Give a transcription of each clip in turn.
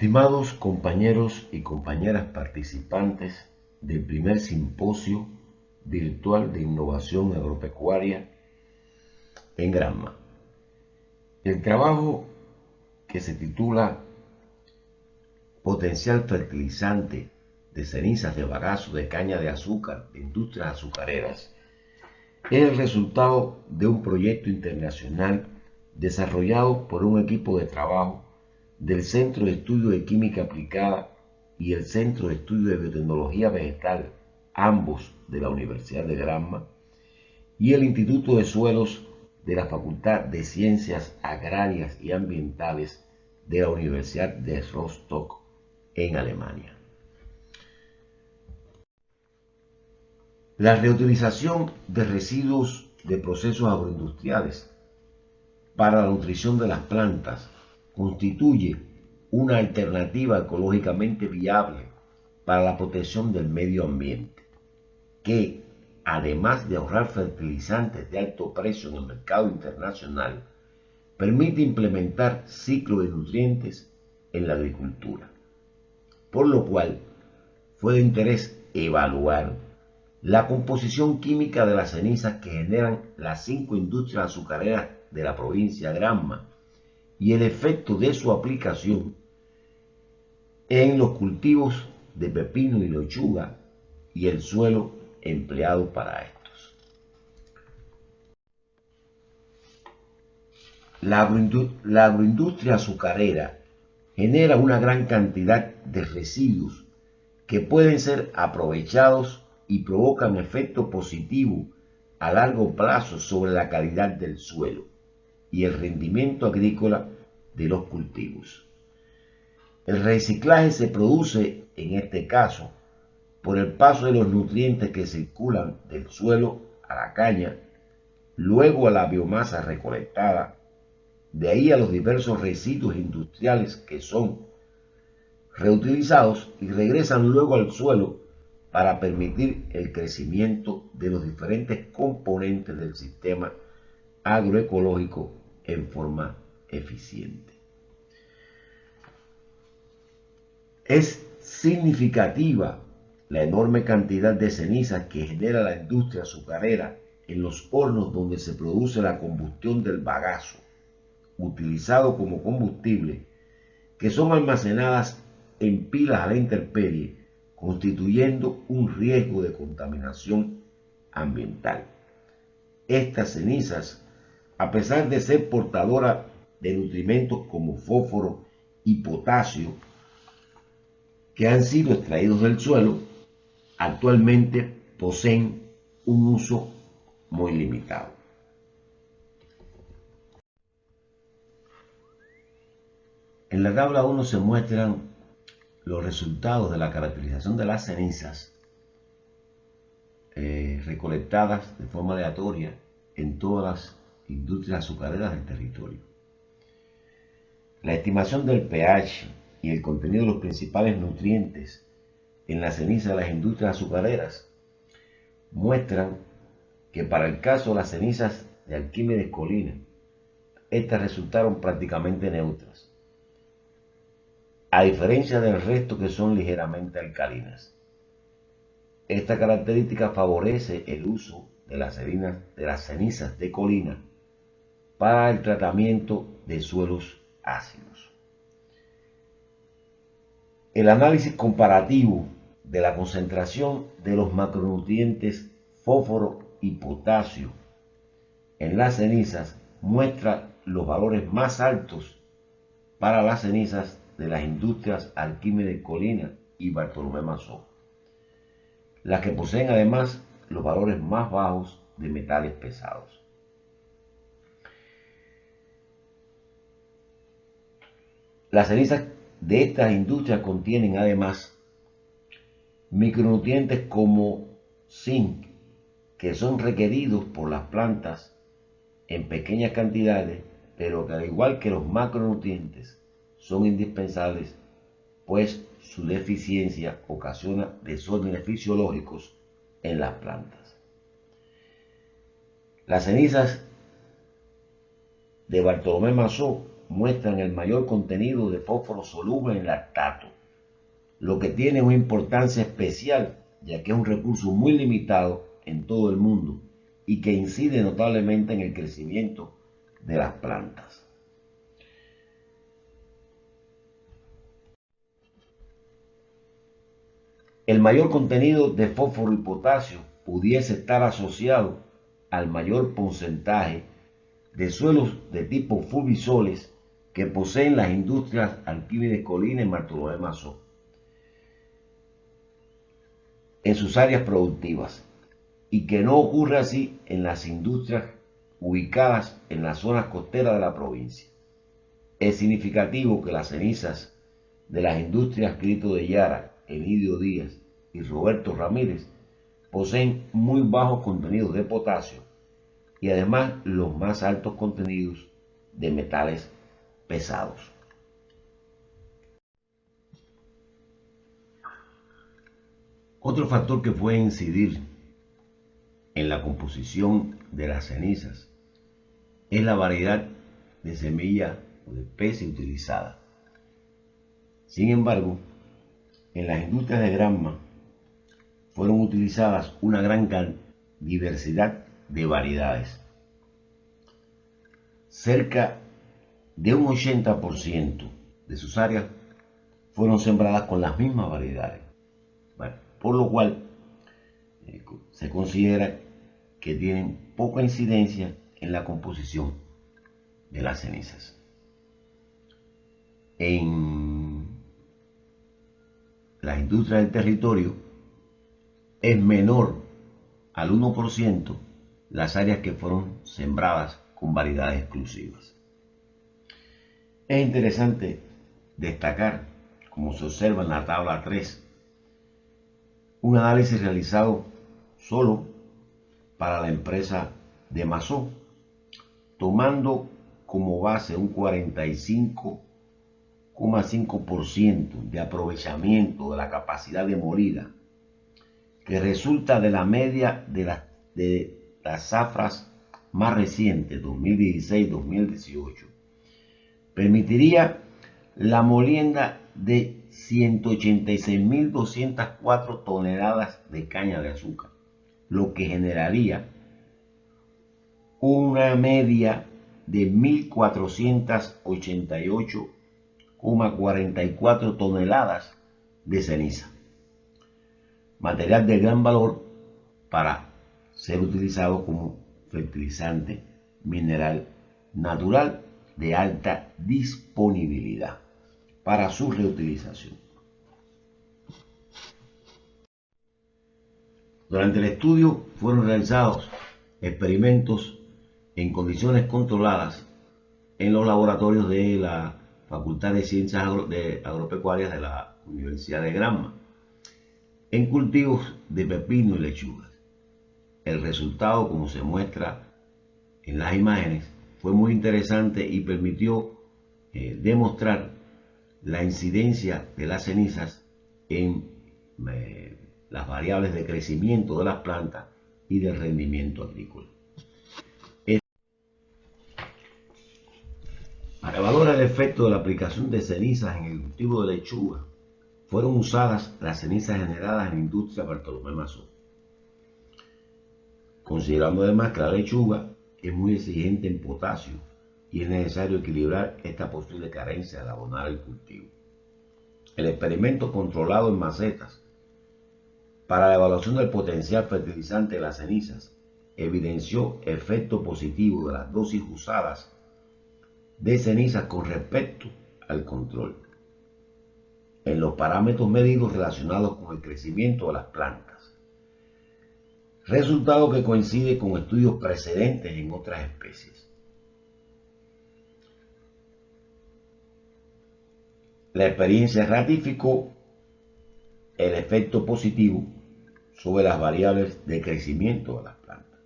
Estimados compañeros y compañeras participantes del primer simposio virtual de innovación agropecuaria en Granma. El trabajo que se titula Potencial fertilizante de cenizas de bagazo de caña de azúcar de industrias azucareras es el resultado de un proyecto internacional desarrollado por un equipo de trabajo del Centro de Estudio de Química Aplicada y el Centro de Estudio de Biotecnología Vegetal, ambos de la Universidad de Granma, y el Instituto de Suelos de la Facultad de Ciencias Agrarias y Ambientales de la Universidad de Rostock en Alemania. La reutilización de residuos de procesos agroindustriales para la nutrición de las plantas constituye una alternativa ecológicamente viable para la protección del medio ambiente, que, además de ahorrar fertilizantes de alto precio en el mercado internacional, permite implementar ciclos de nutrientes en la agricultura. Por lo cual, fue de interés evaluar la composición química de las cenizas que generan las 5 industrias azucareras de la provincia de Granma y el efecto de su aplicación en los cultivos de pepino y lechuga y el suelo empleado para estos. La agroindustria azucarera genera una gran cantidad de residuos que pueden ser aprovechados y provocan efecto positivo a largo plazo sobre la calidad del suelo y el rendimiento agrícola de los cultivos. El reciclaje se produce, en este caso, por el paso de los nutrientes que circulan del suelo a la caña, luego a la biomasa recolectada, de ahí a los diversos residuos industriales que son reutilizados y regresan luego al suelo para permitir el crecimiento de los diferentes componentes del sistema agroecológico en forma eficiente. Es significativa la enorme cantidad de cenizas que genera la industria azucarera en los hornos donde se produce la combustión del bagazo, utilizado como combustible, que son almacenadas en pilas a la intemperie, constituyendo un riesgo de contaminación ambiental. Estas cenizas, a pesar de ser portadoras de nutrimentos como fósforo y potasio, que han sido extraídos del suelo, actualmente poseen un uso muy limitado. En la tabla 1 se muestran los resultados de la caracterización de las cenizas recolectadas de forma aleatoria en todas las industrias azucareras del territorio. La estimación del pH y el contenido de los principales nutrientes en la ceniza de las industrias azucareras muestran que para el caso de las cenizas de Arquímedes Colina, estas resultaron prácticamente neutras, a diferencia del resto que son ligeramente alcalinas. Esta característica favorece el uso de las cenizas de colina para el tratamiento de suelos ácidos. El análisis comparativo de la concentración de los macronutrientes fósforo y potasio en las cenizas muestra los valores más altos para las cenizas de las industrias Arquímedes Colina y Bartolomé Mazó, las que poseen además los valores más bajos de metales pesados. Las cenizas de estas industrias contienen además micronutrientes como zinc, que son requeridos por las plantas en pequeñas cantidades, pero que al igual que los macronutrientes son indispensables, pues su deficiencia ocasiona desórdenes fisiológicos en las plantas. Las cenizas de Bartolomé Mazó muestran el mayor contenido de fósforo soluble en lactato, lo que tiene una importancia especial, ya que es un recurso muy limitado en todo el mundo y que incide notablemente en el crecimiento de las plantas. El mayor contenido de fósforo y potasio pudiese estar asociado al mayor porcentaje de suelos de tipo fulvisoles que poseen las industrias Arquímedes Colina y Bartolomé Mazó en sus áreas productivas, y que no ocurre así en las industrias ubicadas en las zonas costeras de la provincia. Es significativo que las cenizas de las industrias Crito de Yara, Enidio Díaz y Roberto Ramírez poseen muy bajos contenidos de potasio y además los más altos contenidos de metales pesados. Otro factor que puede incidir en la composición de las cenizas es la variedad de semilla o de especie utilizada. Sin embargo, en las industrias de Granma fueron utilizadas una gran diversidad de variedades. Cerca de un 80% de sus áreas fueron sembradas con las mismas variedades, por lo cual se considera que tienen poca incidencia en la composición de las cenizas. En las industrias del territorio es menor al 1% las áreas que fueron sembradas con variedades exclusivas. Es interesante destacar, como se observa en la tabla 3, un análisis realizado solo para la empresa de Mazó, tomando como base un 45,5% de aprovechamiento de la capacidad de molida, que resulta de la media de las zafras más recientes, 2016-2018, permitiría la molienda de 186.204 toneladas de caña de azúcar, lo que generaría una media de 1.488,44 toneladas de ceniza, material de gran valor para ser utilizado como fertilizante mineral natural de alta disponibilidad para su reutilización. Durante el estudio fueron realizados experimentos en condiciones controladas en los laboratorios de la Facultad de Ciencias Agropecuarias de la Universidad de Granma, en cultivos de pepino y lechugas. El resultado, como se muestra en las imágenes, fue muy interesante y permitió demostrar la incidencia de las cenizas en las variables de crecimiento de las plantas y del rendimiento agrícola. Para evaluar el efecto de la aplicación de cenizas en el cultivo de lechuga, fueron usadas las cenizas generadas en la industria Bartolomé Mazó, considerando además que la lechuga es muy exigente en potasio y es necesario equilibrar esta posible carencia al abonar el cultivo. El experimento controlado en macetas para la evaluación del potencial fertilizante de las cenizas evidenció efecto positivo de las dosis usadas de cenizas con respecto al control en los parámetros medidos relacionados con el crecimiento de las plantas, resultado que coincide con estudios precedentes en otras especies. La experiencia ratificó el efecto positivo sobre las variables de crecimiento de las plantas.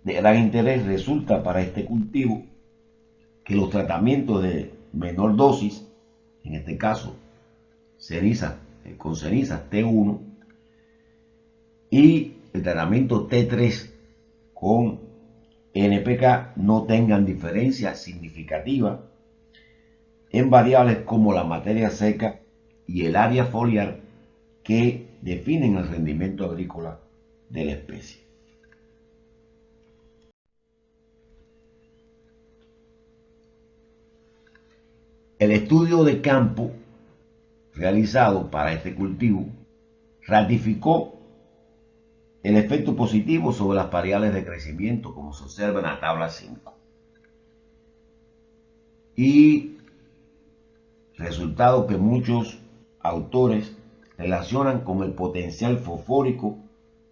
De gran interés resulta para este cultivo que los tratamientos de menor dosis, en este caso con cenizas T1 y el tratamiento T3 con NPK no tengan diferencias significativas en variables como la materia seca y el área foliar que definen el rendimiento agrícola de la especie. El estudio de campo realizado para este cultivo ratificó el efecto positivo sobre las variables de crecimiento, como se observa en la tabla 5. Y resultado que muchos autores relacionan con el potencial fosfórico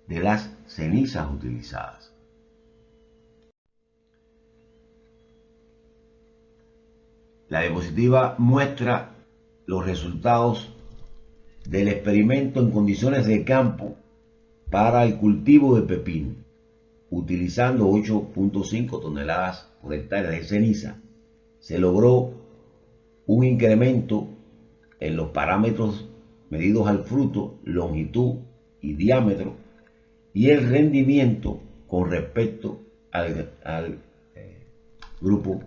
de las cenizas utilizadas. La diapositiva muestra los resultados del experimento en condiciones de campo para el cultivo de pepino, utilizando 8.5 toneladas por hectárea de ceniza. Se logró un incremento en los parámetros medidos al fruto, longitud y diámetro, y el rendimiento con respecto al grupo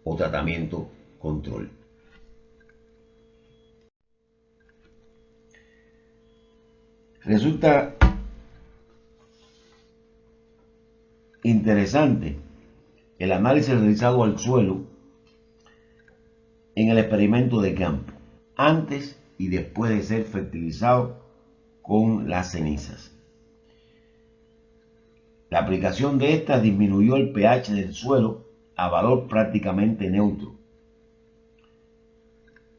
o tratamiento control. Resulta interesante el análisis realizado al suelo en el experimento de campo, antes y después de ser fertilizado con las cenizas. La aplicación de estas disminuyó el pH del suelo a valor prácticamente neutro,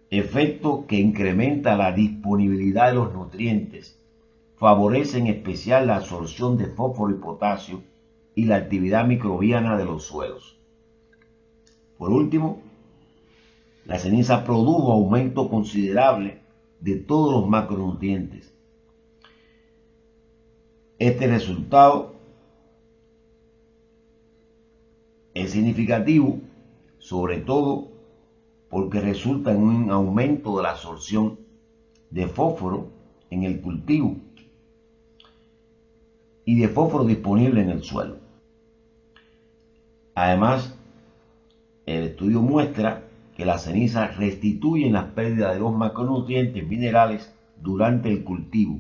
efecto que incrementa la disponibilidad de los nutrientes, favorece en especial la absorción de fósforo y potasio y la actividad microbiana de los suelos. Por último, la ceniza produjo aumento considerable de todos los macronutrientes. Este resultado es significativo, sobre todo porque resulta en un aumento de la absorción de fósforo en el cultivo y de fósforo disponible en el suelo. Además, el estudio muestra que las cenizas restituyen las pérdidas de los macronutrientes minerales durante el cultivo,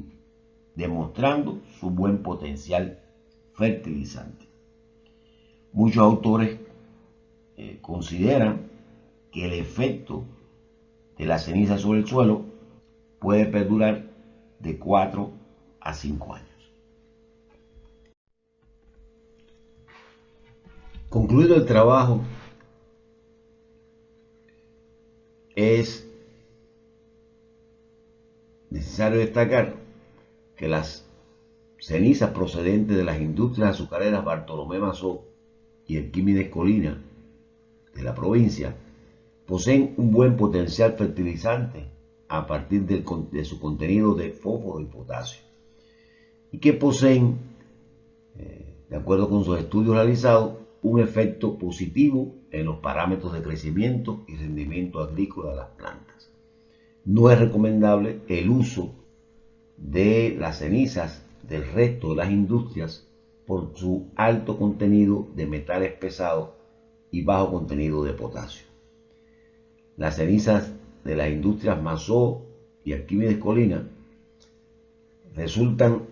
demostrando su buen potencial fertilizante. Muchos autores consideran que el efecto de la ceniza sobre el suelo puede perdurar de 4 a 5 años. Concluido el trabajo, es necesario destacar que las cenizas procedentes de las industrias azucareras Bartolomé Mazó y Arquímedes Colina de la provincia poseen un buen potencial fertilizante a partir de su contenido de fósforo y potasio, y que poseen, de acuerdo con sus estudios realizados, un efecto positivo en los parámetros de crecimiento y rendimiento agrícola de las plantas. No es recomendable el uso de las cenizas del resto de las industrias por su alto contenido de metales pesados y bajo contenido de potasio. Las cenizas de las industrias Mazó y Arquímedes Colina resultan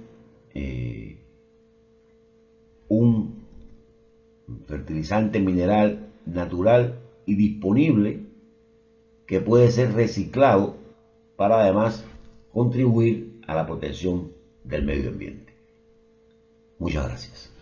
un fertilizante mineral natural y disponible que puede ser reciclado para además contribuir a la protección del medio ambiente. Muchas gracias.